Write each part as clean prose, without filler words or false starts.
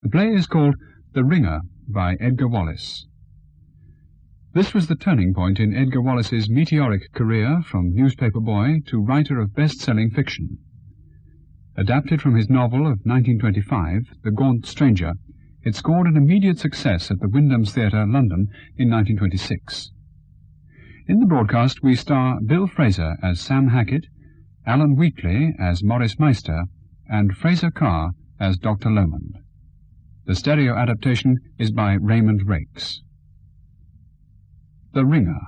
The play is called The Ringer by Edgar Wallace. This was the turning point in Edgar Wallace's meteoric career from newspaper boy to writer of best-selling fiction. Adapted from his novel of 1925, The Gaunt Stranger, it scored an immediate success at the Wyndham's Theatre, London, in 1926. In the broadcast we star Bill Fraser as Sam Hackett, Alan Wheatley as Morris Meister, and Fraser Carr as Dr. Lomond. The stereo adaptation is by Raymond Rakes. The Ringer.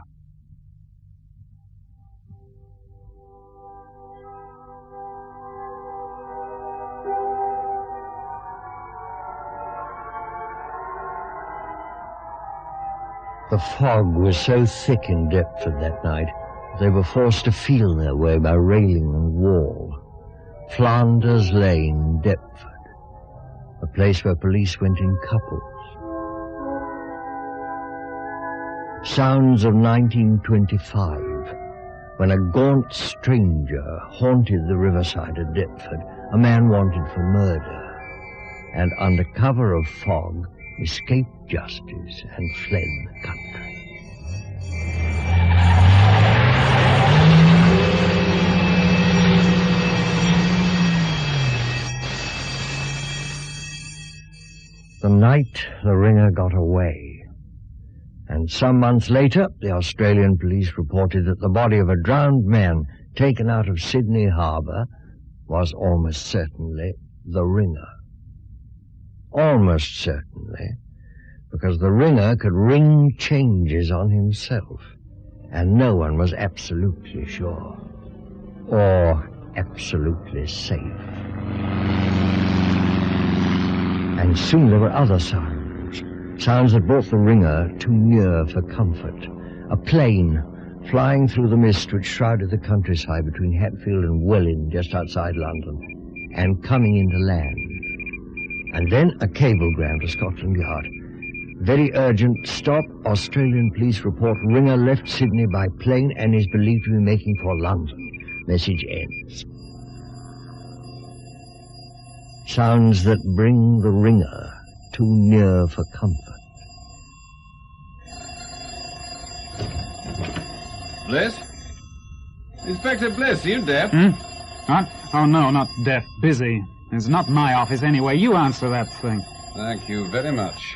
The fog was so thick in Deptford that night, they were forced to feel their way by railing and wall. Flanders Lane, Deptford, a place where police went in couples. Sounds of 1925, when a gaunt stranger haunted the riverside of Deptford, a man wanted for murder, and under cover of fog escaped justice and fled the country. The night the Ringer got away, and some months later the Australian police reported that the body of a drowned man taken out of Sydney Harbour was almost certainly the Ringer. Almost certainly, because the Ringer could ring changes on himself, and no one was absolutely sure, or absolutely safe. And soon there were other sounds that brought the Ringer too near for comfort. A plane flying through the mist which shrouded the countryside between Hatfield and Welwyn, just outside London, and coming into land. And then a cablegram to Scotland Yard. Very urgent, stop, Australian police report Ringer left Sydney by plane and is believed to be making for London. Message ends. Sounds that bring the Ringer too near for comfort. Bliss? Inspector Bliss, you deaf? What? Oh, no, not deaf. Busy. It's not my office anyway. You answer that thing. Thank you very much.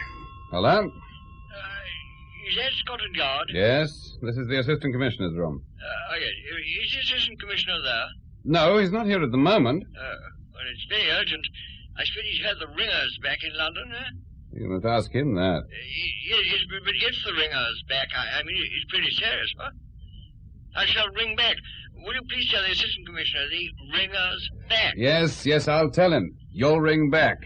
Hello? Is that Scotland Yard? Yes, this is the Assistant Commissioner's room. Okay. Is the Assistant Commissioner there? No, he's not here at the moment. Well, it's very urgent. I suppose he's had the Ringers back in London, huh? You must ask him that. Yes, but if the Ringers back, I mean, it's pretty serious, huh? I shall ring back. Will you please tell the Assistant Commissioner the Ringers back? Yes, I'll tell him. You'll ring back.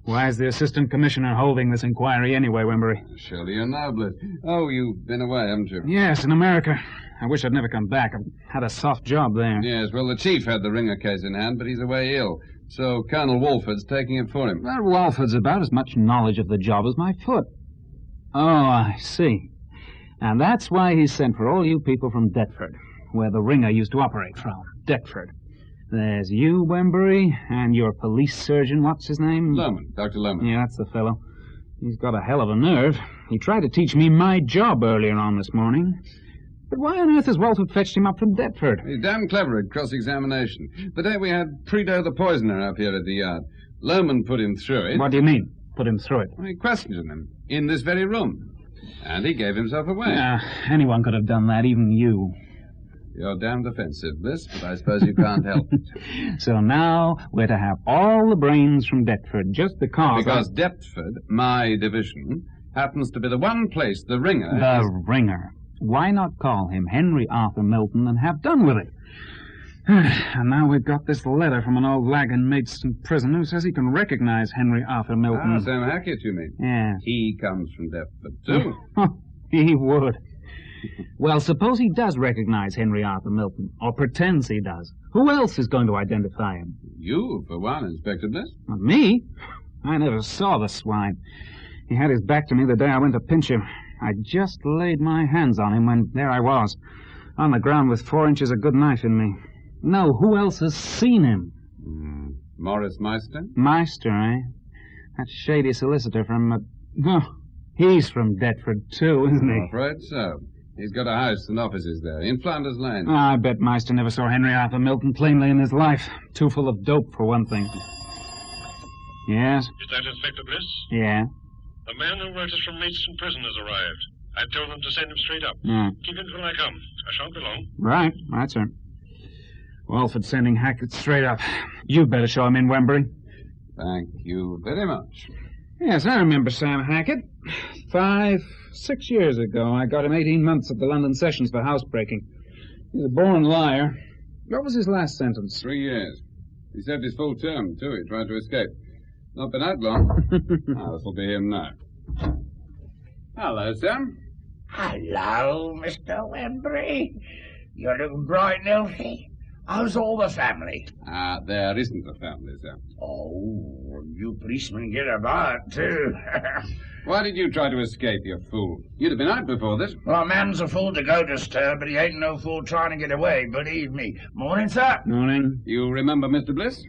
Why is the Assistant Commissioner holding this inquiry anyway, Wimbury? Surely you know, Bliss. Oh, you've been away, haven't you? Yes, in America. I wish I'd never come back. I've had a soft job there. Yes, well, the chief had the Ringer case in hand, but he's away ill. So Colonel Walford's taking it for him. Well, Walford's about as much knowledge of the job as my foot. Oh, I see. And that's why he sent for all you people from Deptford, where the Ringer used to operate from. Deptford. There's you, Wembury, and your police surgeon, what's his name? Lomond, Dr. Lomond. Yeah, that's the fellow. He's got a hell of a nerve. He tried to teach me my job earlier on this morning. But why on earth has Walford fetched him up from Deptford? He's damn clever at cross-examination. The day we had Prideaux the poisoner up here at the yard, Lomond put him through it. What do you mean, put him through it? Well, he questioned him in this very room. And he gave himself away. Anyone could have done that, even you. You're damned offensive, Bliss, but I suppose you can't help it. So now we're to have all the brains from Deptford, just because... Because Deptford, my division, happens to be the one place the Ringer... The Ringer. Why not call him Henry Arthur Milton and have done with it? And now we've got this letter from an old lag in Maidstone prison who says he can recognize Henry Arthur Milton. Sam Hackett, you mean? Yes. He comes from Deptford, too. He would. Well, suppose he does recognize Henry Arthur Milton, or pretends he does. Who else is going to identify him? You, for one, Inspector Bliss. Not me? I never saw the swine. He had his back to me the day I went to pinch him. I just laid my hands on him when there I was, on the ground with 4 inches of good knife in me. No, who else has seen him? Morris Meister? Meister, eh? That shady solicitor from... he's from Deptford, too, isn't I'm he? afraid so. He's got a house and offices there, in Flanders Lane. I bet Meister never saw Henry Arthur Milton plainly in his life. Too full of dope, for one thing. Yes? Is that Inspector Bliss? Yeah. The man who wrote us from Maidstone Prison has arrived. I told them to send him straight up. Yeah. Keep in till I come. I shan't be long. Right, sir. Walford sending Hackett straight up. You'd better show him in, Wembury. Thank you very much. Yes, I remember Sam Hackett. 6 years ago, I got him 18 months at the London Sessions for housebreaking. He's a born liar. What was his last sentence? 3 years. He served his full term, too. He tried to escape. Not been out long. This'll be him now. Hello, Sam. Hello, Mr. Wembury. You're looking bright and healthy. How's all the family? There isn't a family, Sam. Oh, you policemen get about, too. Why did you try to escape, you fool? You'd have been out before this. Well, a man's a fool to go to stir, but he ain't no fool trying to get away, believe me. Morning, sir. Morning. You remember Mr. Bliss?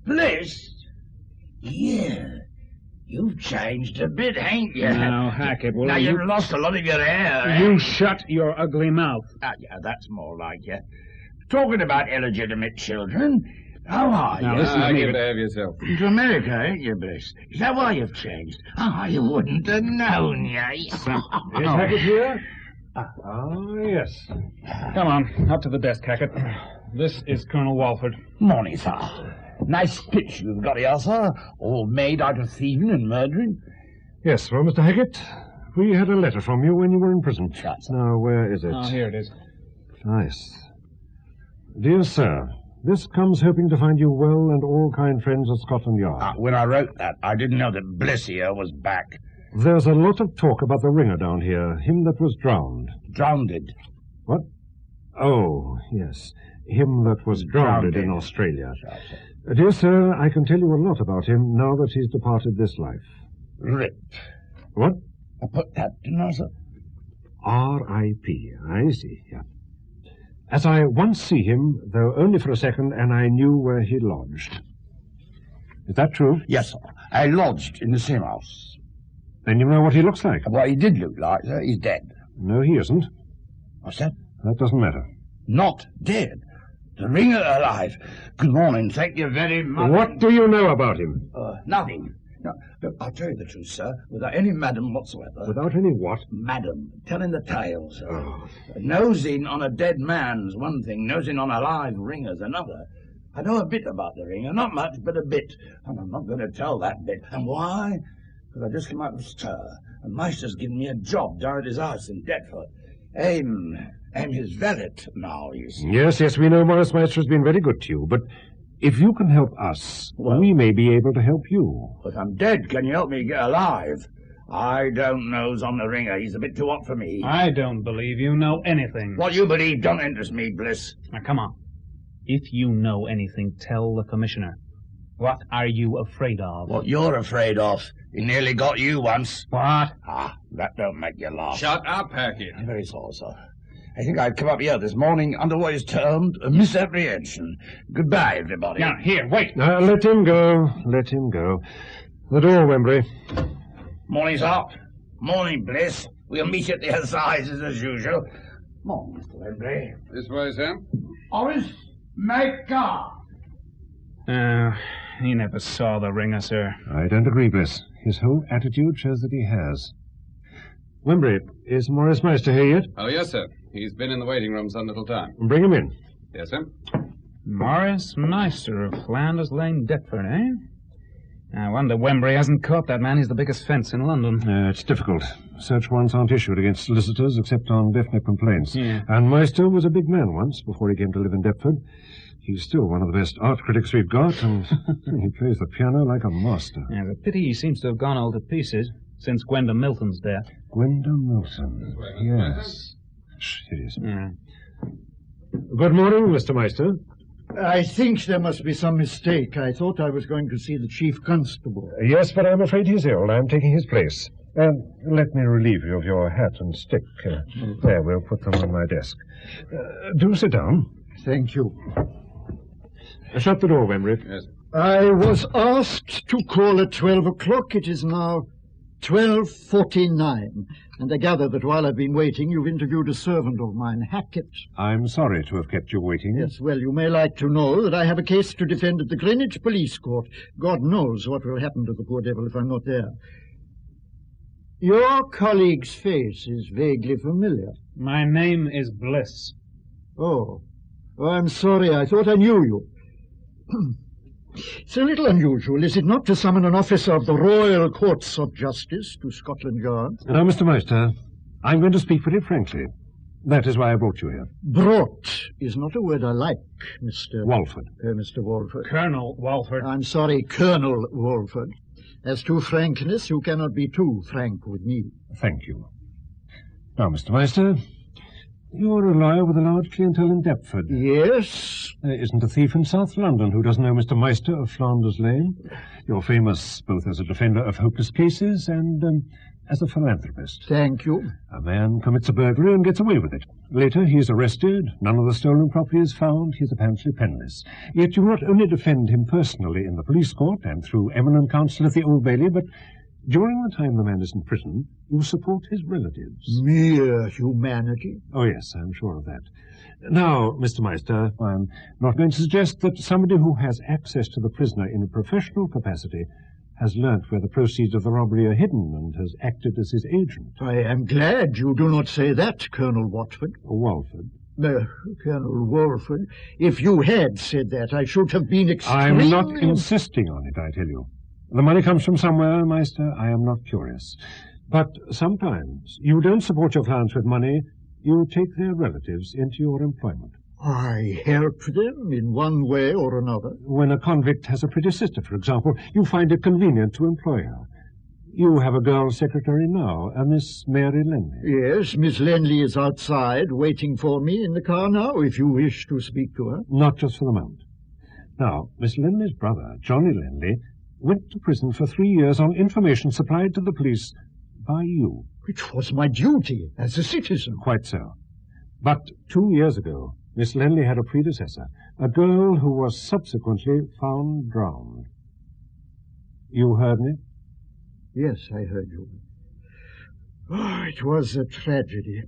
Bliss? Yeah. You've changed a bit, ain't you? Now, Hackett, will Now, you... you've lost a lot of your hair, eh? You shut your ugly mouth. Yeah, that's more like you. Talking about illegitimate children, how are Now, you? listen to me. You behave yourself. To America, ain't you, Bliss? Is that why you've changed? I wouldn't have known you. Is Hackett here? Yes. Come on, up to the desk, Hackett. This is Colonel Walford. Morning, sir. Nice pitch you've got here, sir. All made out of thieving and murdering. Yes, well, Mr. Hackett, we had a letter from you when you were in prison. Right, sir. Now, where is it? Oh, here it is. Nice. Dear sir, this comes hoping to find you well and all kind friends at Scotland Yard. When I wrote that, I didn't know that Bliss here was back. There's a lot of talk about the ringer down here, him that was drowned. Drowned. What? Oh, yes, him that was drowned in Australia. Right, sir. Dear sir, I can tell you a lot about him now that he's departed this life. Rip. What? I put that, didn't I, sir? R.I.P. I see, yeah. As I once see him, though only for a second, and I knew where he lodged. Is that true? Yes, sir. I lodged in the same house. Then you know what he looks like? What he did look like, sir, he's dead. No, he isn't. What's that? That doesn't matter. Not dead. The ringer alive. Good morning. Thank you very much. What do you know about him? Nothing. No, look, I'll tell you the truth, sir, without any madam whatsoever. Without any what? Madam, telling the tale, sir. Oh. Nosing on a dead man's one thing, nosing on a live ringer's another. I know a bit about the ringer, not much, but a bit. And I'm not going to tell that bit. And why? Because I just came out of stir, and Meister's given me a job down at his house in Deptford. I'm his valet now, you see. Yes, we know Morris Meister has been very good to you, but if you can help us, we may be able to help you. If I'm dead, can you help me get alive? I don't nose on the ringer. He's a bit too hot for me. I don't believe you know anything. What you believe don't interest me, Bliss. Now, come on. If you know anything, tell the commissioner. What are you afraid of? What you're afraid of. He nearly got you once. What? That don't make you laugh. Shut up, Hackett. I'm very sorry, sir. I think I'd come up here this morning under what is termed a misapprehension. Goodbye, everybody. Now, here, wait. Let him go. Let him go. The door, Wembury. Morning, sir. Morning, Bliss. We'll meet at the assizes as usual. Morning, Mr. Wembury. This way, Sam. Horace, make guard. He never saw the ringer, sir. I don't agree, Bliss. His whole attitude shows that he has. Wembury, is Morris Meister here yet? Oh, yes, sir. He's been in the waiting room some little time. Bring him in. Yes, sir. Morris Meister of Flanders Lane, Deptford, eh? I wonder Wembury hasn't caught that man. He's the biggest fence in London. It's difficult. Search warrants aren't issued against solicitors except on definite complaints. Yeah. And Meister was a big man once before he came to live in Deptford. He's still one of the best art critics we've got, and he plays the piano like a master. Yeah, the pity he seems to have gone all to pieces since Gwenda Milton's death. Gwenda Milton. Yes. It is. Yeah. Good morning, Mr. Meister. I think there must be some mistake. I thought I was going to see the chief constable. Yes, but I'm afraid he's ill. I'm taking his place. Let me relieve you of your hat and stick. There, we'll put them on my desk. Do sit down. Thank you. Shut the door, Wembury. Yes. I was asked to call at 12 o'clock. It is now 12:49. And I gather that while I've been waiting, you've interviewed a servant of mine, Hackett. I'm sorry to have kept you waiting. Yes, well, you may like to know that I have a case to defend at the Greenwich Police Court. God knows what will happen to the poor devil if I'm not there. Your colleague's face is vaguely familiar. My name is Bliss. Oh, I'm sorry. I thought I knew you. It's a little unusual, is it not, to summon an officer of the Royal Courts of Justice to Scotland Yard? Now, Mr. Meister, I'm going to speak very frankly. That is why I brought you here. Brought is not a word I like, Mr. Walford. Mr. Walford. Colonel Walford. I'm sorry, Colonel Walford. As to frankness, you cannot be too frank with me. Thank you. Now, Mr. Meister, you're a lawyer with a large clientele in Deptford. Yes. There isn't a thief in South London who doesn't know Mr. Meister of Flanders Lane. You're famous both as a defender of hopeless cases and as a philanthropist. Thank you. A man commits a burglary and gets away with it. Later, he is arrested. None of the stolen property is found. He's apparently penniless. Yet you not only defend him personally in the police court and through eminent counsel at the Old Bailey, but during the time the man is in prison, you support his relatives. Mere humanity. Oh, yes, I'm sure of that. Now, Mr. Meister, I'm not going to suggest that somebody who has access to the prisoner in a professional capacity has learnt where the proceeds of the robbery are hidden and has acted as his agent. I am glad you do not say that, Colonel Watford. Walford. Colonel Walford. If you had said that, I should have been extremely... I'm not insisting on it, I tell you. The money comes from somewhere, Meister. I am not curious. But sometimes you don't support your clients with money. You take their relatives into your employment. I help them in one way or another. When a convict has a pretty sister, for example, you find it convenient to employ her. You have a girl secretary now, a Miss Mary Lenley. Yes, Miss Lenley is outside waiting for me in the car now, if you wish to speak to her. Not just for the moment. Now, Miss Lenley's brother, Johnny Lenley, went to prison for 3 years on information supplied to the police by you. It was my duty as a citizen. Quite so. But 2 years ago, Miss Lenley had a predecessor, a girl who was subsequently found drowned. You heard me? Yes, I heard you. Oh, it was a tragedy.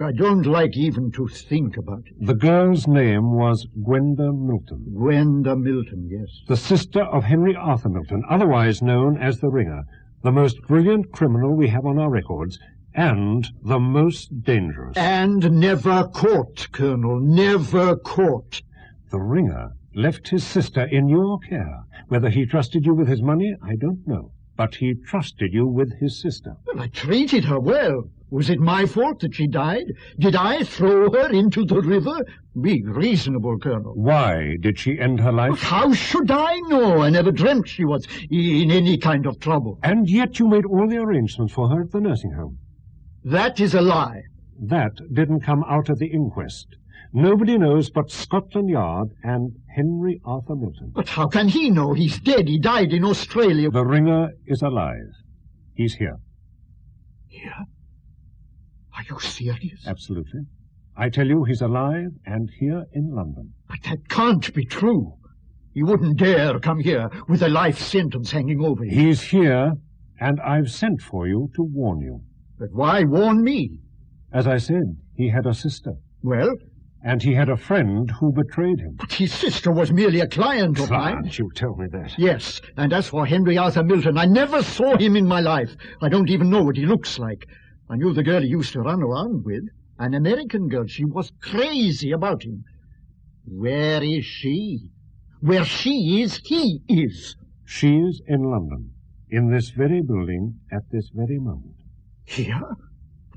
I don't like even to think about it. The girl's name was Gwenda Milton. Gwenda Milton, yes. The sister of Henry Arthur Milton, otherwise known as the Ringer, the most brilliant criminal we have on our records, and the most dangerous. And never caught, Colonel, never caught. The Ringer left his sister in your care. Whether he trusted you with his money, I don't know. But he trusted you with his sister. Well, I treated her well. Was it my fault that she died? Did I throw her into the river? Be reasonable, Colonel. Why did she end her life? How should I know? I never dreamt she was in any kind of trouble. And yet you made all the arrangements for her at the nursing home. That is a lie. That didn't come out at the inquest. Nobody knows but Scotland Yard and Henry Arthur Milton. But how can he know? He's dead. He died in Australia. The Ringer is alive. He's here. Here? Are you serious? Absolutely. I tell you, he's alive and here in London. But that can't be true. He wouldn't dare come here with a life sentence hanging over him. He's here, and I've sent for you to warn you. But why warn me? As I said, he had a sister. Well? And he had a friend who betrayed him. But his sister was merely a client of mine. Can't you tell me that? Yes, and as for Henry Arthur Milton, I never saw him in my life. I don't even know what he looks like. I knew the girl he used to run around with, an American girl. She was crazy about him. Where is she? Where she is, he is. She's in London, in this very building, at this very moment. Here?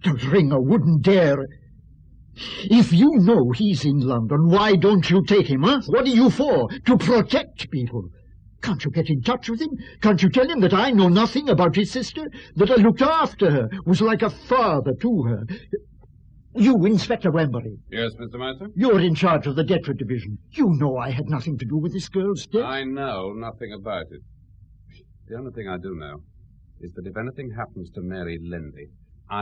The Ringer wouldn't dare. If you know he's in London, why don't you take him, huh? What are you for? To protect people. Can't you get in touch with him? Can't you tell him that I know nothing about his sister? That I looked after her, was like a father to her? You, Inspector Wembury. Yes, Mr. Meister? You're in charge of the Deptford Division. You know I had nothing to do with this girl's death. I know nothing about it. The only thing I do know is that if anything happens to Mary Lenley,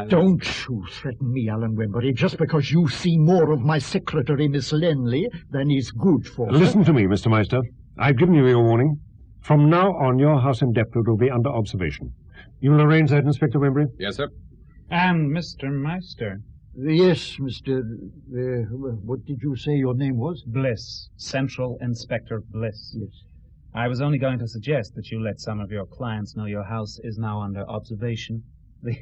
Don't you threaten me, Alan Wembury, just because you see more of my secretary, Miss Lenley, than is good for her. Listen to me, Mr. Meister. I've given you your warning. From now on, your house in Deptford will be under observation. You will arrange that, Inspector Wembury? Yes, sir. And Mr. Meister. Yes, Mr. What did you say your name was? Bliss. Central Inspector Bliss. Yes. I was only going to suggest that you let some of your clients know your house is now under observation. The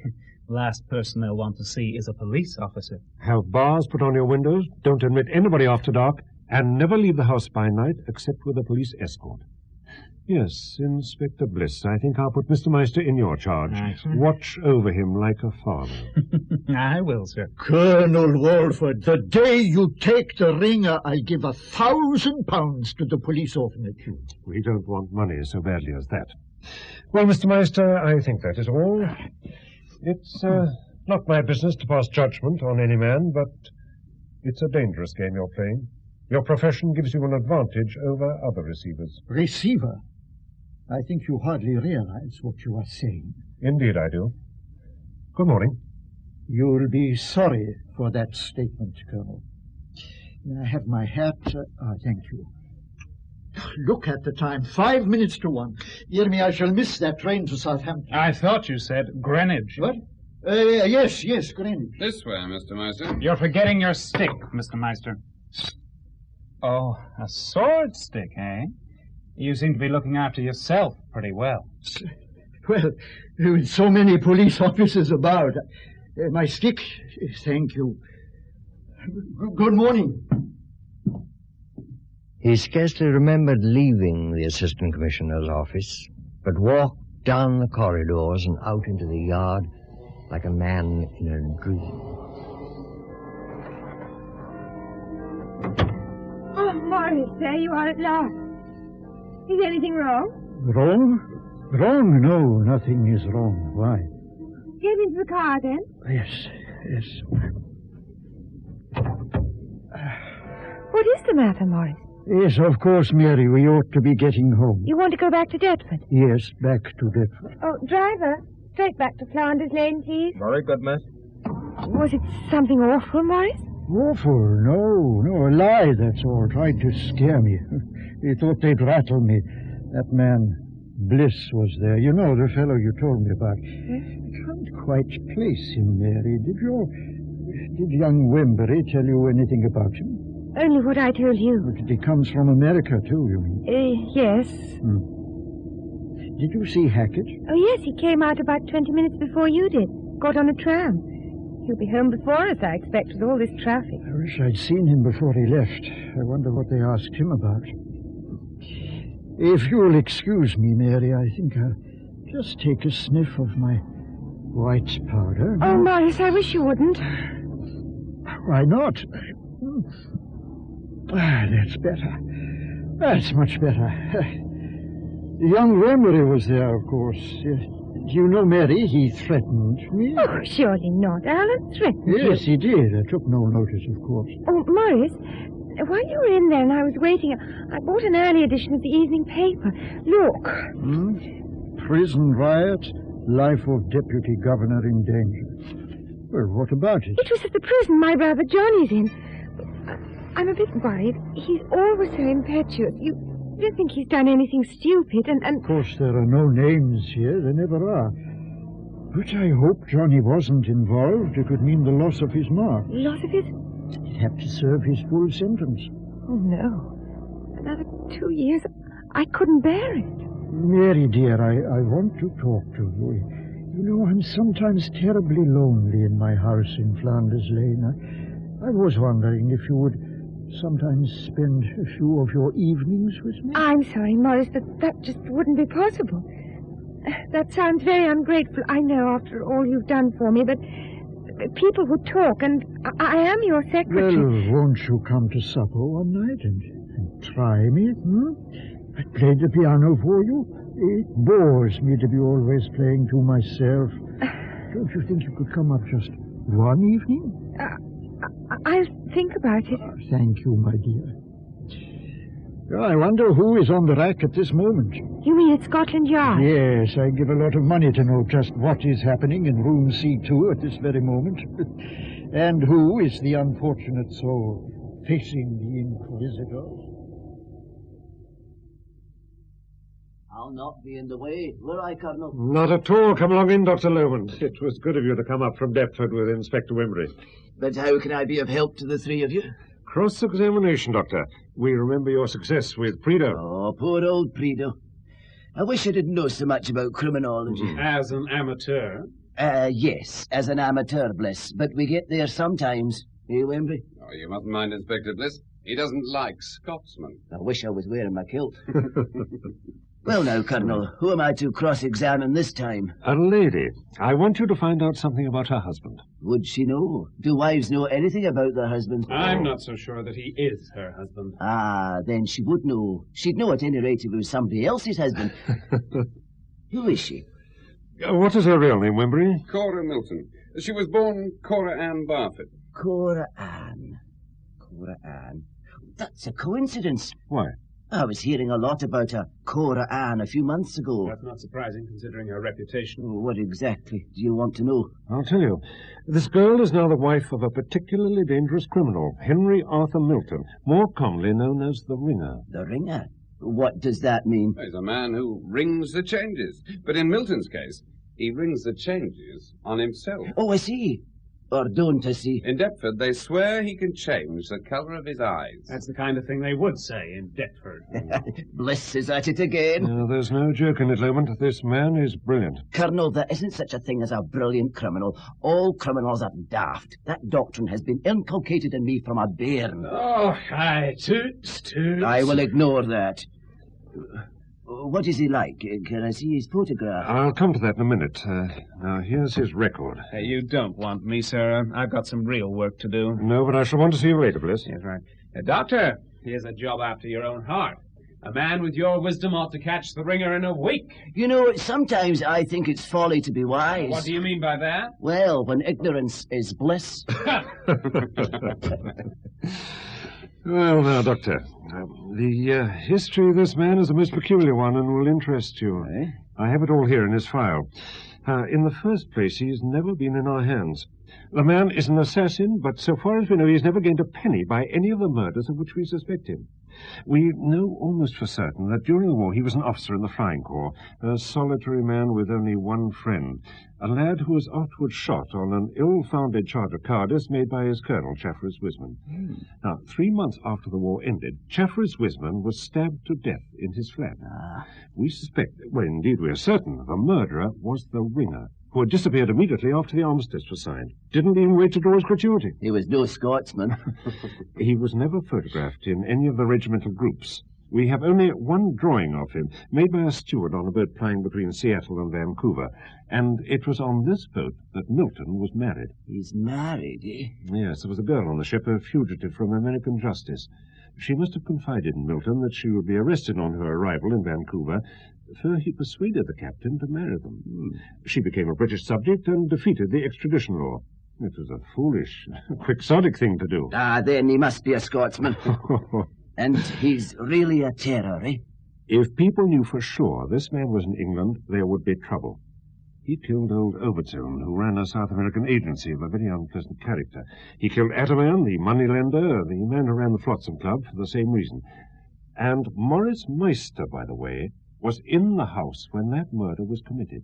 last person they'll want to see is a police officer. Have bars put on your windows, don't admit anybody after dark, and never leave the house by night except with a police escort. Yes, Inspector Bliss, I think I'll put Mr. Meister in your charge. Right. Watch over him like a father. I will, sir. Colonel Walford, the day you take the ringer, I'll give £1,000 to the police orphanage. We don't want money so badly as that. Well, Mr. Meister, I think that is all. It's not my business to pass judgment on any man, but it's a dangerous game you're playing. Your profession gives you an advantage over other receivers. Receiver? I think you hardly realize what you are saying. Indeed I do. Good morning. You'll be sorry for that statement, Colonel. May I have my hat? Thank you. Look at the time. 5 minutes to 1. Hear me, I shall miss that train to Southampton. I thought you said Greenwich. What? Yes, Greenwich. This way, Mr. Meister. You're forgetting your stick, Mr. Meister. Oh, a sword stick, eh? You seem to be looking after yourself pretty well. Well, with so many police officers about, my stick, thank you. Good morning. He scarcely remembered leaving the Assistant Commissioner's office, but walked down the corridors and out into the yard like a man in a dream. Oh, Morris, there you are at last. Is anything wrong? Wrong? Wrong? No, nothing is wrong. Why? Get into the car, then. Yes. What is the matter, Morris? Yes, of course, Mary, we ought to be getting home. You want to go back to Deptford? Yes, back to Deptford. Oh, driver, straight back to Flanders Lane, please. Very good, miss. Was it something awful, Morris? Awful? No, a lie, that's all. Tried to scare me. They thought they'd rattle me. That man, Bliss, was there. You know, the fellow you told me about. I can't quite place him, Mary. Did young Wembury tell you anything about him? Only what I told you. He comes from America, too, you mean? Yes. Did you see Hackett? Oh, yes, he came out about 20 minutes before you did. Got on a tram. He'll be home before us, I expect, with all this traffic. I wish I'd seen him before he left. I wonder what they asked him about. If you'll excuse me, Mary, I think I'll just take a sniff of my white powder. Oh, Morris, I wish you wouldn't. Why not? That's better. That's much better. Young Wembury was there, of course. Do you know, Mary, he threatened me? Oh, surely not. Alan threatened you. Yes, he did. I took no notice, of course. Oh, Morris, while you were in there and I was waiting, I bought an early edition of the evening paper. Look. Prison riot, life of Deputy Governor in danger. Well, what about it? It was at the prison my brother Johnny's in. I'm a bit worried. He's always so impetuous. You don't think he's done anything stupid and... Of course, there are no names here. There never are. But I hope Johnny wasn't involved. It would mean the loss of his mark. Loss of his... He'd have to serve his full sentence. Oh, no. Another 2 years. I couldn't bear it. Mary, dear, I want to talk to you. You know, I'm sometimes terribly lonely in my house in Flanders Lane. I was wondering if you would sometimes spend a few of your evenings with me. I'm sorry, Morris, but that just wouldn't be possible. That sounds very ungrateful, I know, after all you've done for me, but people would talk, and I am your secretary. Well, won't you come to supper one night and try me? I played the piano for you. It bores me to be always playing to myself. Don't you think you could come up just one evening? I'll think about it. Thank you, my dear. I wonder who is on the rack at this moment. You mean at Scotland Yard? Yes, I give a lot of money to know just what is happening in room C2 at this very moment. And who is the unfortunate soul facing the Inquisitors. I'll not be in the way, will I, Colonel? Not at all. Come along in, Dr. Lomond. It was good of you to come up from Deptford with Inspector Wembury. But how can I be of help to the three of you? Cross-examination, Doctor. We remember your success with Prideaux. Oh, poor old Prideaux. I wish I didn't know so much about criminology. As an amateur? Yes, as an amateur, Bliss. But we get there sometimes. Eh, Wembury? Oh, you mustn't mind Inspector Bliss. He doesn't like Scotsmen. I wish I was wearing my kilt. Well now, Colonel, who am I to cross-examine this time? A lady. I want you to find out something about her husband. Would she know? Do wives know anything about their husbands? I'm not so sure that he is her husband. Ah, then she would know. She'd know at any rate if it was somebody else's husband. Who is she? What is her real name, Wembury? Cora Milton. She was born Cora Ann Barfoot. Cora Ann. Cora Ann. That's a coincidence. Why? I was hearing a lot about her Cora Ann a few months ago. That's not surprising, considering her reputation. What exactly do you want to know? I'll tell you. This girl is now the wife of a particularly dangerous criminal, Henry Arthur Milton, more commonly known as the Ringer. The Ringer? What does that mean? He's a man who rings the changes. But in Milton's case, he rings the changes on himself. Oh, I see. Or don't I see? In Deptford, they swear he can change the colour of his eyes. That's the kind of thing they would say in Deptford. Bliss is at it again. No, there's no joke in it, Lomond. This man is brilliant. Colonel, there isn't such a thing as a brilliant criminal. All criminals are daft. That doctrine has been inculcated in me from a bairn. Oh, aye, toots. I will ignore that. What is he like? Can I see his photograph? I'll come to that in a minute. Now, here's his record. Hey, you don't want me, sir. I've got some real work to do. No, but I shall want to see you later, Bliss. Yes, right. Doctor, here's a job after your own heart. A man with your wisdom ought to catch the Ringer in a week. You know, sometimes I think it's folly to be wise. What do you mean by that? Well, when ignorance is bliss. Well, now, Doctor, the history of this man is a most peculiar one and will interest you. Eh? I have it all here in his file. In the first place, he's never been in our hands. The man is an assassin, but so far as we know, he's never gained a penny by any of the murders of which we suspect him. We know almost for certain that during the war he was an officer in the Flying Corps, a solitary man with only one friend, a lad who was afterwards shot on an ill-founded charge of cowardice made by his colonel, Chaffrus Wisman. Now, 3 months after the war ended, Chaffrus Wisman was stabbed to death in his flat. We suspect, well, indeed we are certain, the murderer was the Ringer, who had disappeared immediately after the armistice was signed. Didn't even wait to draw his gratuity. He was no Scotsman. He was never photographed in any of the regimental groups. We have only one drawing of him, made by a steward on a boat plying between Seattle and Vancouver, and it was on this boat that Milton was married. He's married, eh? Yes, there was a girl on the ship, a fugitive from American justice. She must have confided in Milton that she would be arrested on her arrival in Vancouver, so he persuaded the captain to marry them. She became a British subject and defeated the extradition law. It was a foolish, quixotic thing to do. Then he must be a Scotsman. And he's really a terror, eh? If people knew for sure this man was in England, there would be trouble. He killed old Overton, who ran a South American agency of a very unpleasant character. He killed Ataman, the moneylender, the man who ran the Flotsam Club, for the same reason. And Morris Meister, by the way, was in the house when that murder was committed.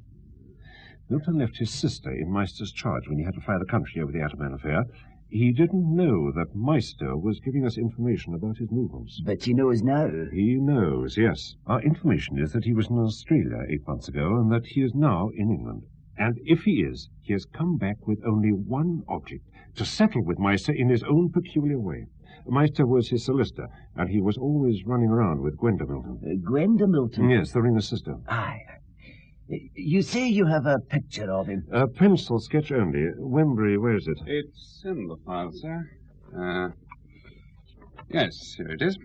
Milton left his sister in Meister's charge when he had to fly the country over the Ataman affair. He didn't know that Meister was giving us information about his movements. But he knows now. He knows, yes. Our information is that he was in Australia 8 months ago and that he is now in England. And if he is, he has come back with only one object, to settle with Meister in his own peculiar way. Meister was his solicitor, and he was always running around with Gwenda Milton. Gwenda Milton? Yes, the Ringer's sister. Aye. You say you have a picture of him? A pencil sketch only. Wembury, where is it? It's in the file, sir. Yes, here it is.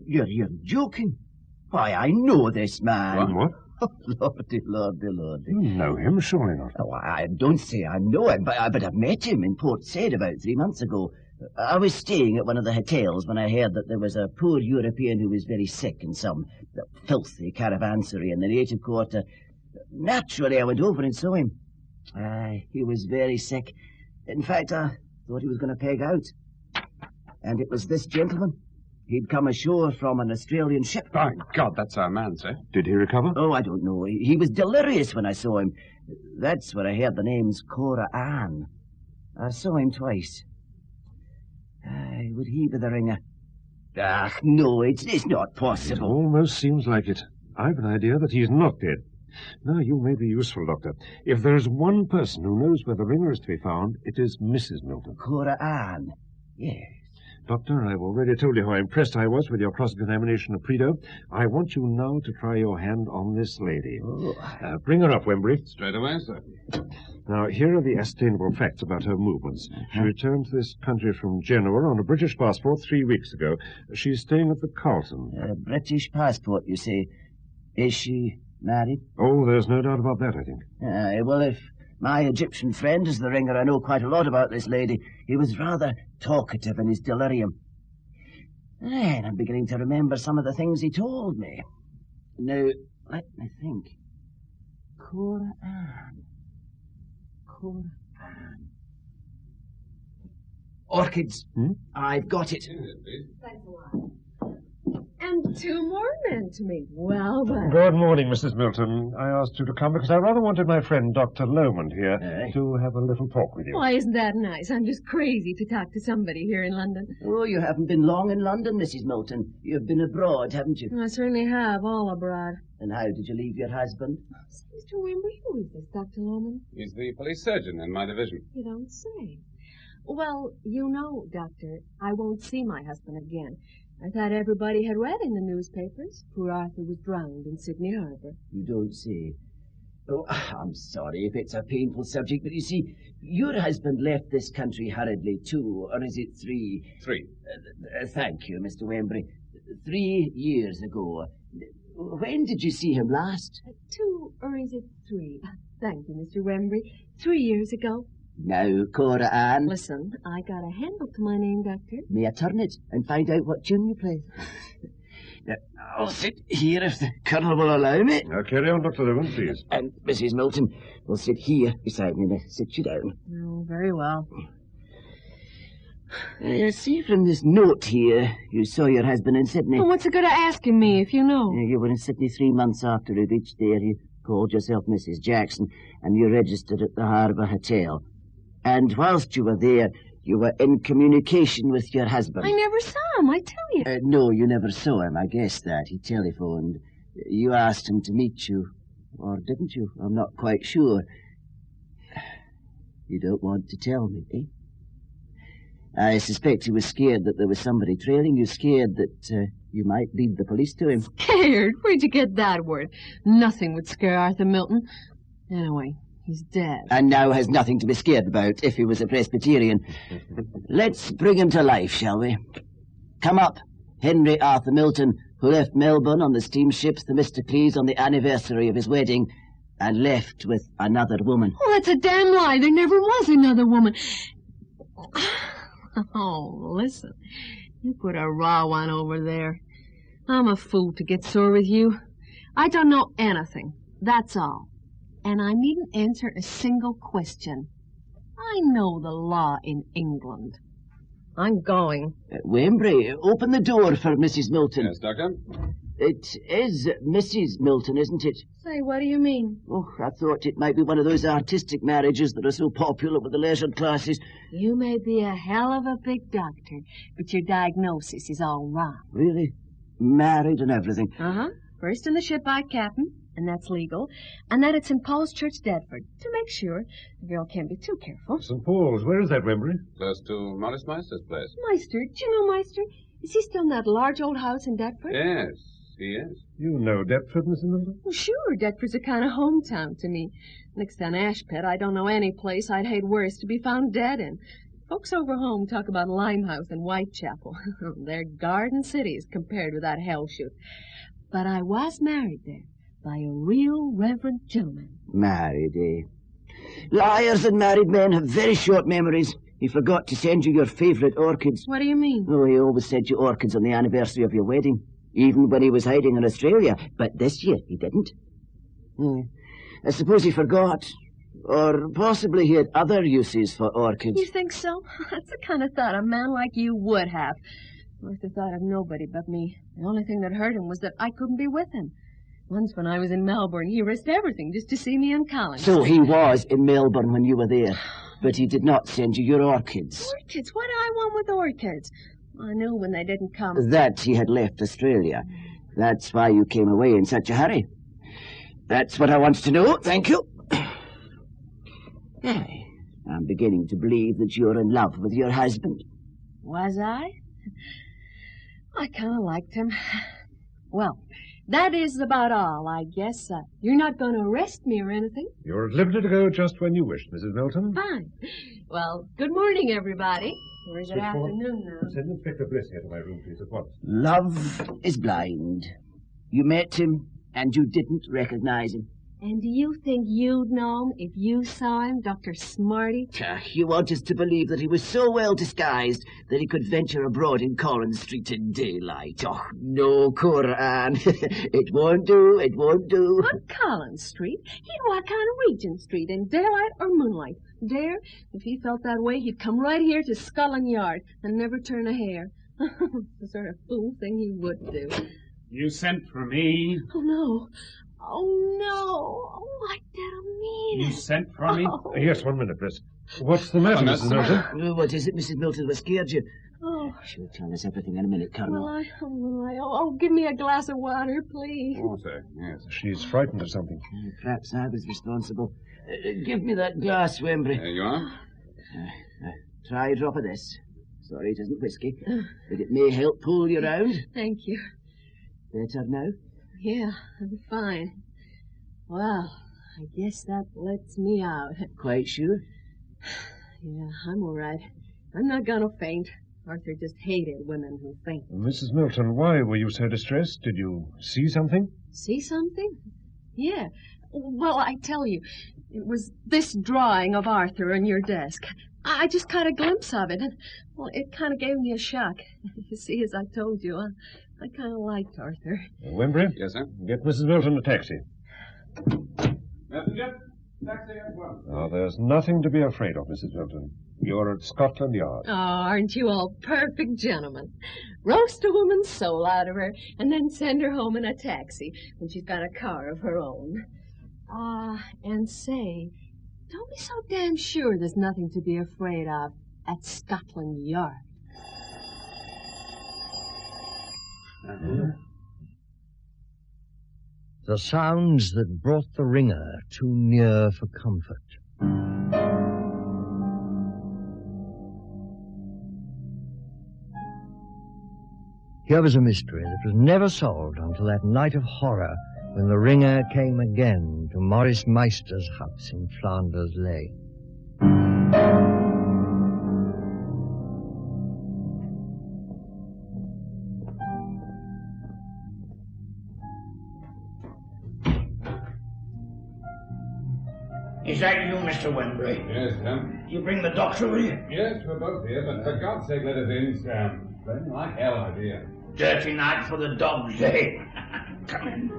You're joking. Why, I know this man. What? Oh, lordy. You know him, surely not. Oh, I don't say I know him, but I've met him in Port Said about 3 months ago. I was staying at one of the hotels when I heard that there was a poor European who was very sick in some filthy caravansary in the native quarter. Naturally, I went over and saw him. He was very sick. In fact, I thought he was going to peg out. And it was this gentleman. He'd come ashore from an Australian ship. By God, that's our man, sir. Did he recover? Oh, I don't know. He was delirious when I saw him. That's where I heard the names Cora Ann. I saw him twice. Would he be the ringer? Ah, no, it's not It possible. almost seems like it. I've an idea that he's not dead. Now, you may be useful, Doctor. If there is one person who knows where the ringer is to be found, it is Mrs. Milton. Cora Ann? Yes. Doctor, I've already told you how impressed I was with your cross-examination of Prideaux. I want you now to try your hand on this lady. Oh. Bring her up, Wembury. Straight away, sir. Now, here are the ascertainable facts about her movements. She returned to this country from Genoa on a British passport 3 weeks ago. She's staying at the Carlton. A British passport, you say. Is she married? Oh, there's no doubt about that, I think. Well, if my Egyptian friend is the ringer, I know quite a lot about this lady. He was rather talkative in his delirium. And I'm beginning to remember some of the things he told me. Now, let me think. Cora Ann. Orchids. I've got it. Thanks a lot. And 2 more men to meet. Well done. Good morning, Mrs. Milton. I asked you to come because I rather wanted my friend Dr. Lomond here to have a little talk with you. Why, isn't that nice? I'm just crazy to talk to somebody here in London. Oh, you haven't been long in London, Mrs. Milton. You've been abroad, haven't you? I certainly have, all abroad. And how did you leave your husband? Say, Mr. Wembury, who is this, Dr. Lomond? He's the police surgeon in my division. You don't say. Well, you know, Doctor, I won't see my husband again. I thought everybody had read in the newspapers. Poor Arthur was drowned in Sydney Harbour. You don't say. Oh, I'm sorry if it's a painful subject, but you see, your husband left this country hurriedly 2, or is it 3? 3. Thank you, Mr. Wembury. 3 years ago. When did you see him last? 2, or is it 3? Thank you, Mr. Wembury. 3 years ago. Now, Cora Ann. Listen, I got a handle to my name, Doctor. May I turn it and find out what tune you play? Now, I'll sit here if the Colonel will allow me. Now, carry on, Dr. Lomond, please. And Mrs. Milton will sit here beside me. Now, sit you down. Oh, very well. You see from this note here, you saw your husband in Sydney. Well, what's the good of asking me if you know? You were in Sydney 3 months after he reached there. You called yourself Mrs. Jackson, and you registered at the Harbour Hotel. And whilst you were there, you were in communication with your husband. I never saw him, I tell you. No, you never saw him. I guessed that. He telephoned. You asked him to meet you. Or didn't you? I'm not quite sure. You don't want to tell me, eh? I suspect he was scared that there was somebody trailing you, scared that you might lead the police to him. Scared? Where'd you get that word? Nothing would scare Arthur Milton. Anyway, he's dead. And now has nothing to be scared about if he was a Presbyterian. Let's bring him to life, shall we? Come up, Henry Arthur Milton, who left Melbourne on the steamship Themistocles on the anniversary of his wedding and left with another woman. Oh, that's a damn lie. There never was another woman. Oh, listen. You put a raw one over there. I'm a fool to get sore with you. I don't know anything. That's all. And I needn't answer a single question. I know the law in England. I'm going. Wembury, open the door for Mrs. Milton. Yes, Doctor? It is Mrs. Milton, isn't it? Say, what do you mean? Oh, I thought it might be one of those artistic marriages that are so popular with the leisured classes. You may be a hell of a big doctor, but your diagnosis is all wrong. Really? Married and everything? Uh-huh. First in the ship by captain, and that's legal, and then at St. Paul's Church, Deptford, to make sure the girl can't be too careful. St. Paul's, where is that, Wembury? Close to Morris Meister's place. Meister, do you know Meister? Is he still in that large old house in Deptford? Yes, he is. You know Deptford, Mrs. Milton? Well, sure, Deptford's a kind of hometown to me. Next to Ashpit, I don't know any place I'd hate worse to be found dead in. Folks over home talk about Limehouse and Whitechapel. They're garden cities compared with that hell shoot. But I was married there by a real reverend gentleman. Married, eh? Liars and married men have very short memories. He forgot to send you your favourite orchids. What do you mean? Oh, he always sent you orchids on the anniversary of your wedding, even when he was hiding in Australia. But this year he didn't. I suppose he forgot. Or possibly he had other uses for orchids. You think so? That's the kind of thought a man like you would have. Arthur thought of nobody but me. The only thing that hurt him was that I couldn't be with him. Once when I was in Melbourne, he risked everything just to see me and Colin. So he was in Melbourne when you were there, but he did not send you your orchids. Orchids? What do I want with orchids? I knew when they didn't come. That he had left Australia. That's why you came away in such a hurry. That's what I wanted to know. Thank you. I'm beginning to believe that you're in love with your husband. Was I? I kind of liked him. Well, that is about all, I guess. You're not going to arrest me or anything? You're at liberty to go just when you wish, Mrs. Milton. Fine. Well, good morning, everybody. Or is it afternoon now? Send Inspector Bliss here to my room, please, at once. Love is blind. You met him, and you didn't recognize him. And do you think you'd know him if you saw him, Dr. Smarty? You want us to believe that he was so well disguised that he could venture abroad in Collins Street in daylight. Oh, no, Coran. It won't do, it won't do. On Collins Street? He'd walk on Regent Street in daylight or moonlight. Dare? If he felt that way, he'd come right here to Scotland Yard and never turn a hair. The sort of fool thing he would do. You sent for me? Oh, no. Oh, no. Oh, I didn't mean it. You sent for me? Oh. Yes, 1 minute, Bliss. What's the matter, Mrs. Milton? What is it, Mrs. Milton? What scared you? Oh. She'll tell us everything in a minute, Colonel. Well, give me a glass of water, please. Oh, sir, yes. She's frightened of something. Perhaps I was responsible. Give me that glass, Wembley. There you are. Try a drop of this. Sorry, it isn't whiskey, but it may help pull you round. Thank you. Better now? Yeah, I'm fine. Well, I guess that lets me out. Quite sure? Yeah, I'm all right. I'm not gonna faint. Arthur just hated women who faint. Mrs. Milton, why were you so distressed? Did you see something? See something? Yeah. Well, I tell you, it was this drawing of Arthur on your desk. I just caught a glimpse of it, and, well, it kind of gave me a shock. You see, as I told you, I kind of liked Arthur. Wembley? Yes, sir? Get Mrs. Milton a taxi. Messenger? Taxi at once. Now, there's nothing to be afraid of, Mrs. Milton. You're at Scotland Yard. Oh, aren't you all perfect gentlemen? Roast a woman's soul out of her, and then send her home in a taxi when she's got a car of her own. And say, don't be so damn sure there's nothing to be afraid of at Scotland Yard. The sounds that brought the ringer too near for comfort. Here was a mystery that was never solved until that night of horror when the ringer came again to Maurice Meister's house in Flanders Lane. Is that you, Mr. Wembley? Yes, Sam. You bring the doctor with you? Yes, we're both here, but for God's sake, let us in, Sam. Burning like hell, my dear. Dirty night for the dogs, eh? Come in.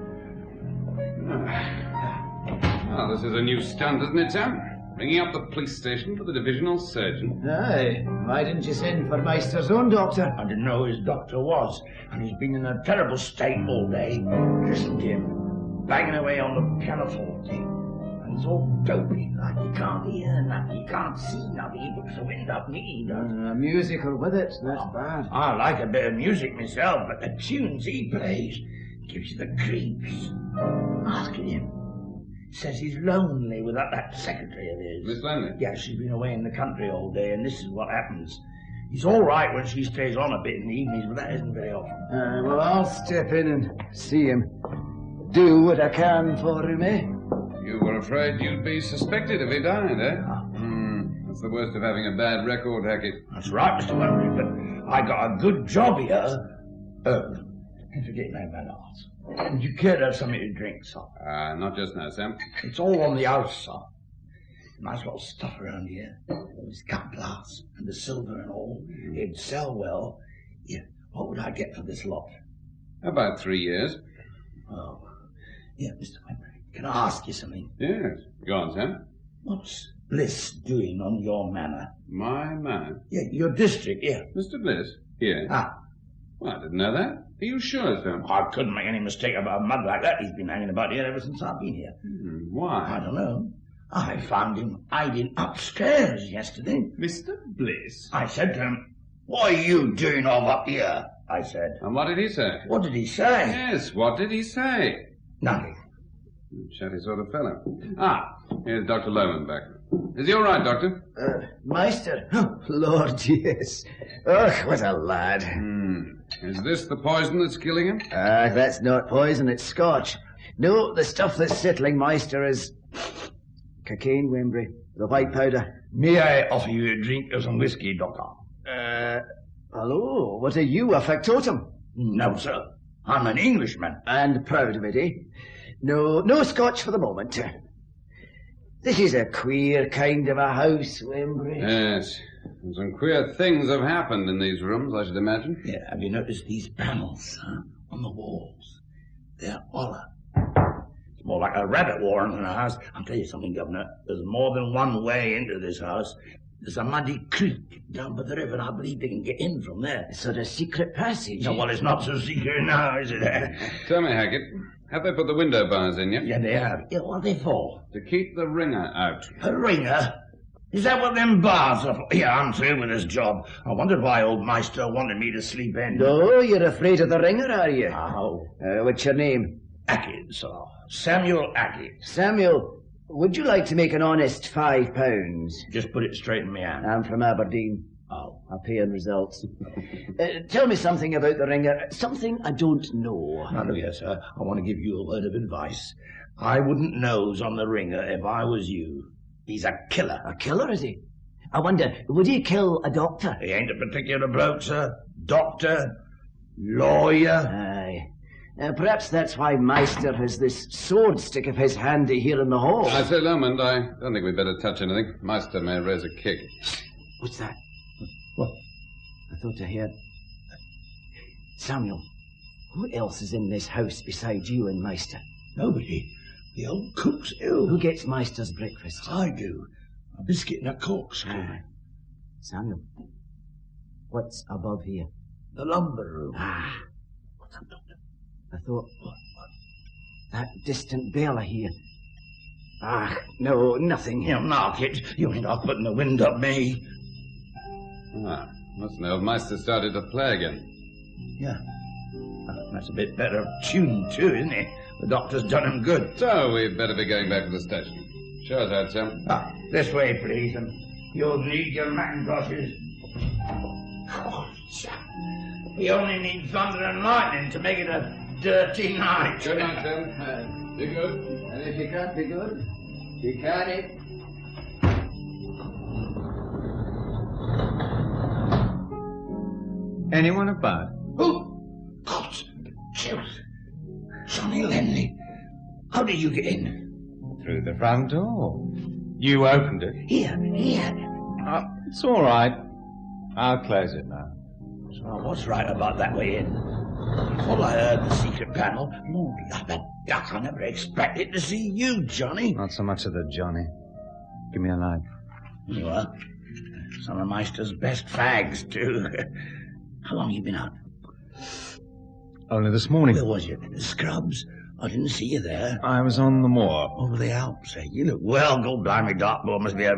Oh, this is a new stunt, isn't it, Sam? Ringing up the police station for the divisional surgeon. Aye. Why didn't you send for Meister's own doctor? I didn't know his doctor was, and he's been in a terrible state all day. Listen to him, banging away on the pianoforte. And he's all dopey, like he can't hear nothing, he can't see nothing. He puts the wind up me, he does. Musical with it, that's bad. I like a bit of music myself, but the tunes he plays gives you the creeps. Ask him. Says he's lonely without that secretary of his. Miss Langley? Yeah, she's been away in the country all day, and this is what happens. He's all right when she stays on a bit in the evenings, but that isn't very often. Well, I'll step in and see him. Do what I can for him, eh? You were afraid you'd be suspected if he died, eh? That's the worst of having a bad record, Hackett. That's right, Mr. Wembley, but I got a good job here. I forget your name, Manars. Would you care to have something to drink, sir? Not just now, Sam. It's all on the house, sir. Nice lot of stuff around here. There's cut glass and the silver and all. It'd sell well. Yeah. What would I get for this lot? About 3 years. Oh. Yeah, Mr. Wembley. Can I ask you something? Yes. Go on, Sam. What's Bliss doing on your manor? My manor? Yeah, your district, yeah. Mr. Bliss? Here. Well, I didn't know that. Are you sure, sir? I couldn't make any mistake about a mug like that. He's been hanging about here ever since I've been here. Why? I don't know. I found him hiding upstairs yesterday. Mr. Bliss? I said to him, "What are you doing up here?" I said. And what did he say? What did he say? Yes, what did he say? Nothing. Chatty sort of fellow. Ah, here's Dr. Lohman back. Is he all right, Doctor? Meister? Oh, Lord, yes. Oh, what a lad. Is this the poison that's killing him? That's not poison, it's scotch. No, the stuff that's settling Meister is cocaine, Wembury. The white powder. May I offer you a drink of some whiskey, Doctor? Hello, what are you, a factotum? No, sir. I'm an Englishman. And proud of it, eh? No scotch for the moment. This is a queer kind of a house, Wembury. Yes. And some queer things have happened in these rooms, I should imagine. Yeah, have you noticed these panels on the walls? They're hollow. It's more like a rabbit warren than a house. I'll tell you something, Governor. There's more than one way into this house. There's a muddy creek down by the river, and I believe they can get in from there. A sort of secret passage. No, well, it's not so secret now, is it? Tell me, Hackett, have they put the window bars in yet? Yeah, they have. Yeah, what are they for? To keep the ringer out. A ringer? Is that what them bars are for? Yeah, I'm through with this job. I wondered why old Meister wanted me to sleep in. No, you're afraid of the ringer, are you? How? What's your name? Hackett, sir. Samuel Hackett. Samuel, would you like to make an honest £5? Just put it straight in my hand. I'm from Aberdeen. Oh. I pay in results. Tell me something about the ringer. Something I don't know. Now, look here, sir. I want to give you a word of advice. I wouldn't nose on the ringer if I was you. He's a killer. A killer, is he? I wonder, would he kill a doctor? He ain't a particular bloke, sir. Doctor, lawyer. Aye. Perhaps that's why Meister has this sword stick of his handy here in the hall. I say, Lomond, I don't think we'd better touch anything. Meister may raise a kick. What's that? What? I thought I heard... Samuel, who else is in this house besides you and Meister? Nobody. The old cook's ill. Who gets Meister's breakfast? I do. A biscuit and a corkscrew. Samuel, what's above here? The lumber room. What's up, Doctor? I thought... What? That distant bell I hear. No, nothing. You knock it. You ain't off putting the wind up me. Must know Meister started to play again. Yeah. That's a bit better tuned too, isn't it? The doctor's done him good. So we'd better be going back to the station. Show us out, Sam. This way, please, and you'll need your Macintoshes. We only need thunder and lightning to make it a dirty night. Good night, Sam. Be good. And if you can't be good, you can't eat. Anyone about? Oh, God, Jules. Johnny Lenley. How did you get in? Through the front door. You opened it? Here. It's all right. I'll close it now. So what's right about that way in? Before I heard the secret panel, Lord, love a duck, I never expected to see you, Johnny. Not so much of the Johnny. Give me a light. You are. Some of Meister's best fags, too. How long you been out? Only this morning. Where was you? The Scrubs? I didn't see you there. I was on the moor. Over the Alps, eh? You look well. Go blimey, Dartmoor must be a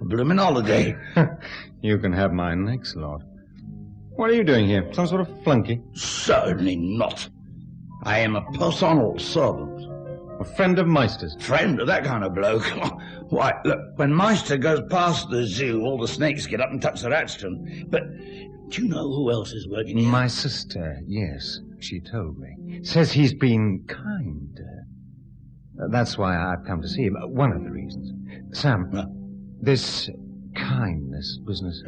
blooming holiday. You can have mine next, Lord. What are you doing here? Some sort of flunky? Certainly not. I am a personal servant. A friend of Meister's? Friend of that kind of bloke? Why, look, when Meister goes past the zoo, all the snakes get up and touch their hats to him. But do you know who else is working here? My sister, yes. She told me. Says he's been kind. That's why I've come to see him. One of the reasons. Sam, this kindness business,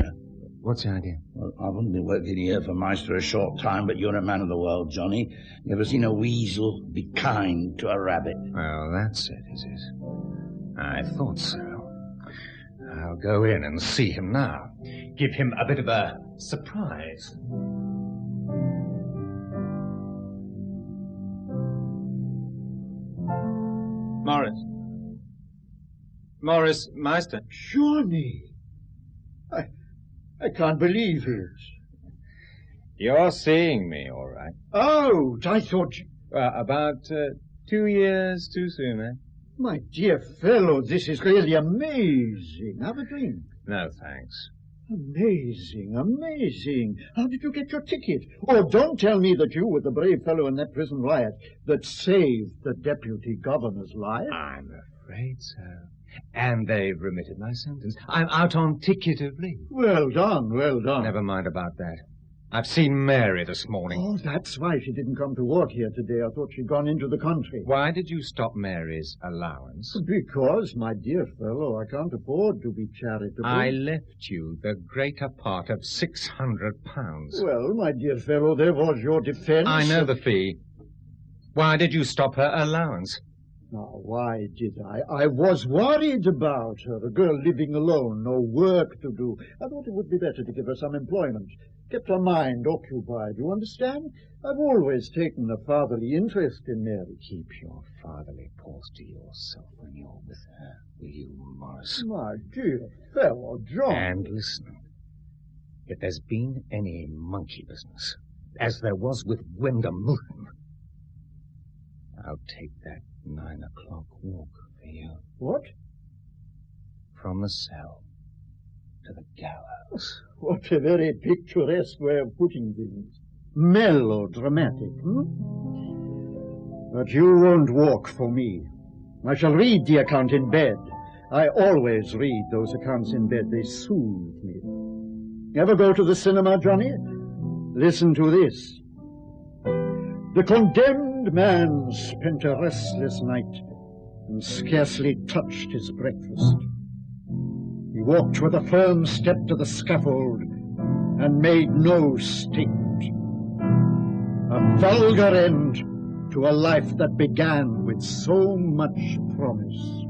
what's the idea? Well, I've only been working here for Meister a short time, but you're a man of the world, Johnny. You ever seen a weasel be kind to a rabbit? Well, that's it, is it? I thought so. I'll go in and see him now. Give him a bit of a surprise. Morris Meister. Johnny! I can't believe it. You're seeing me, all right. Oh, I thought... About 2 years too soon, eh? My dear fellow, this is really amazing. Have a drink. No, thanks. Amazing, amazing. How did you get your ticket? Oh, don't tell me that you were the brave fellow in that prison riot that saved the deputy governor's life. I'm afraid so. And they've remitted my sentence. I'm out on ticket of leave. Well done, well done. Never mind about that. I've seen Mary this morning. Oh, that's why she didn't come to work here today. I thought she'd gone into the country. Why did you stop Mary's allowance? Because, my dear fellow, I can't afford to be charitable. I left you the greater part of £600. Well, my dear fellow, there was your defense. I know the fee. Why did you stop her allowance? Now, why did I? I was worried about her, a girl living alone, no work to do. I thought it would be better to give her some employment. Kept her mind occupied, you understand? I've always taken a fatherly interest in Mary. Keep your fatherly paws to yourself when you're with her, will you, Morris? My dear fellow, John. And listen, if there's been any monkey business, as there was with Gwenda Milton, I'll take that 9 o'clock walk for you. What? From the cell to the gallows. What a very picturesque way of putting things. Melodramatic, But you won't walk for me. I shall read the account in bed. I always read those accounts in bed. They soothe me. Ever go to the cinema, Johnny? Listen to this. The condemned man spent a restless night and scarcely touched his breakfast. He walked with a firm step to the scaffold and made no statement. A vulgar end to a life that began with so much promise.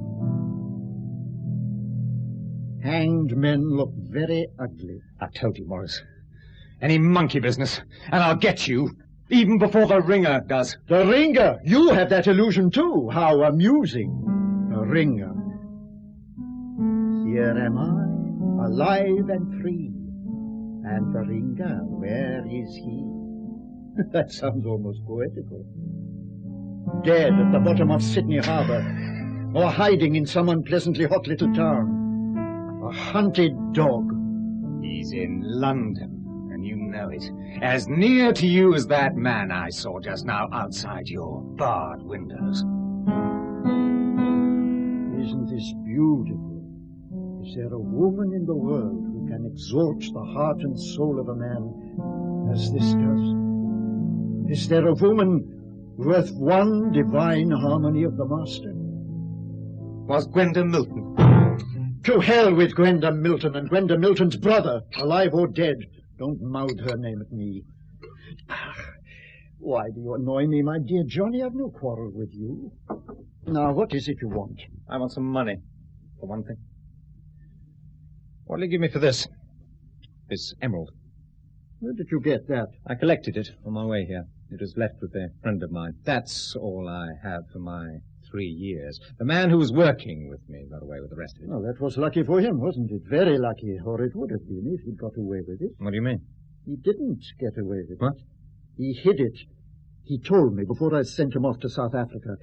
Hanged men look very ugly. I told you, Morris. Any monkey business, and I'll get you, even before the Ringer does. The Ringer? You have that illusion too. How amusing. The Ringer. Here am I, alive and free. And the Ringer, where is he? That sounds almost poetical. Dead at the bottom of Sydney Harbour, or hiding in some unpleasantly hot little town. A hunted dog. He's in London, and you know it. As near to you as that man I saw just now outside your barred windows. Isn't this beautiful? Is there a woman in the world who can exalt the heart and soul of a man as this does? Is there a woman worth one divine harmony of the master? Was Gwenda Milton? To hell with Gwenda Milton and Gwenda Milton's brother, alive or dead. Don't mouth her name at me. Why do you annoy me, my dear Johnny? I've no quarrel with you. Now, what is it you want? I want some money, for one thing. What'll you give me for this? This emerald. Where did you get that? I collected it on my way here. It was left with a friend of mine. That's all I have for my 3 years. The man who was working with me got away with the rest of it. Oh, that was lucky for him, wasn't it? Very lucky, or it would have been if he'd got away with it. What do you mean? He didn't get away with What? it. He hid it. He told me before I sent him off to South Africa.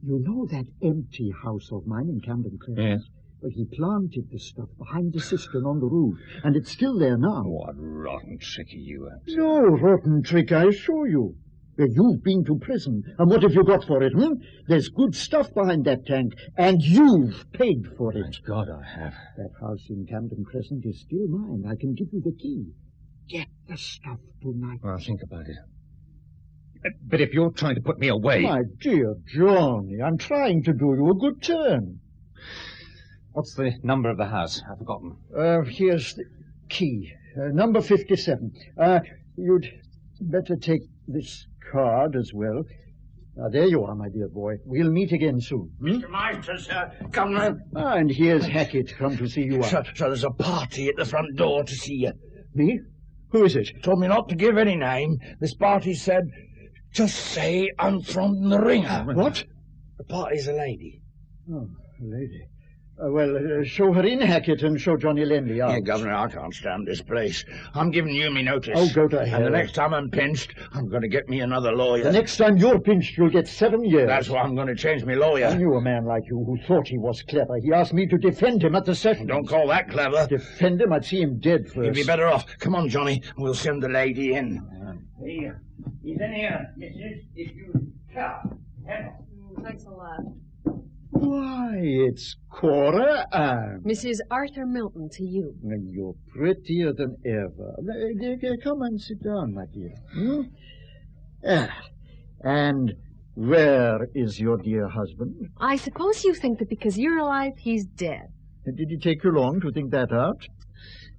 You know that empty house of mine in Camden Crescent? Yes. Well, he planted the stuff behind the cistern on the roof, and it's still there now. What rotten trick are you up to? No rotten trick, I assure you. Well, you've been to prison, and what have you got for it, There's good stuff behind that tank, and you've paid for it. Thank God I have. That house in Camden Crescent is still mine. I can give you the key. Get the stuff tonight. Well, I'll think about it. But if you're trying to put me away... My dear Johnny, I'm trying to do you a good turn. What's the number of the house? I've forgotten. Here's the key. Number 57. You'd better take this card as well. There you are, my dear boy. We'll meet again soon. Mr. Meister, sir, come round. And here's Hackett, come to see you out. So there's a party at the front door to see you. Me? Who is it? Told me not to give any name. This party said, just say I'm from the Ringer. What? The party's a lady. Oh, a lady. Show her in, Hackett, and show Johnny Lenley out. Yeah, Governor, I can't stand this place. I'm giving you me notice. Oh, go to hell. And the next time I'm pinched, I'm going to get me another lawyer. The next time you're pinched, you'll get 7 years. That's why I'm going to change my lawyer. I knew a man like you who thought he was clever. He asked me to defend him at the session. Don't call that clever. Defend him? I'd see him dead first. You'd be better off. Come on, Johnny. We'll send the lady in. He's in here, missus. If you come. Thanks a lot. Why, it's Cora Ann. Mrs. Arthur Milton to you. You're prettier than ever. Come and sit down, my dear. And where is your dear husband? I suppose you think that because you're alive, he's dead. Did it take you long to think that out?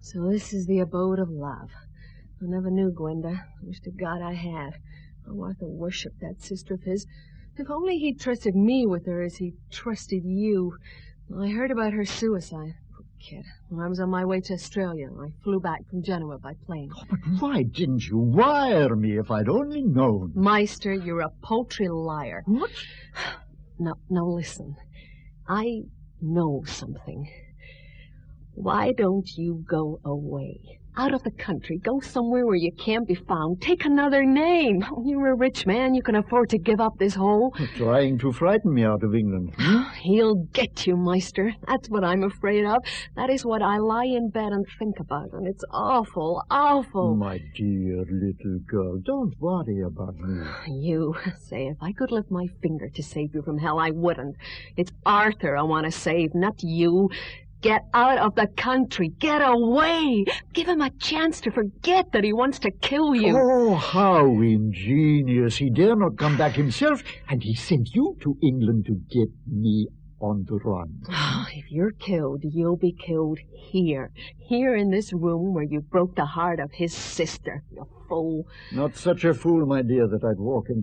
So this is the abode of love. I never knew Gwenda. I wish to God I had. Oh, Arthur worshipped that sister of his. If only he'd trusted me with her as he trusted you. I heard about her suicide. Poor kid. When I was on my way to Australia, I flew back from Genoa by plane. Oh, but why didn't you wire me if I'd only known? Meister, you're a paltry liar. What? Now, listen. I know something. Why don't you go away? Out of the country. Go somewhere where you can't be found. Take another name. You're a rich man. You can afford to give up this hole. You're trying to frighten me out of England. He'll get you, Meister. That's what I'm afraid of. That is what I lie in bed and think about. And it's awful, awful. My dear little girl, don't worry about me. You say if I could lift my finger to save you from hell, I wouldn't. It's Arthur I want to save, not you. Get out of the country. Get away. Give him a chance to forget that he wants to kill you. Oh, how ingenious. He dare not come back himself, and he sent you to England to get me on the run. If you're killed, you'll be killed here. Here in this room where you broke the heart of his sister. You fool. Not such a fool, my dear, that I'd walk in...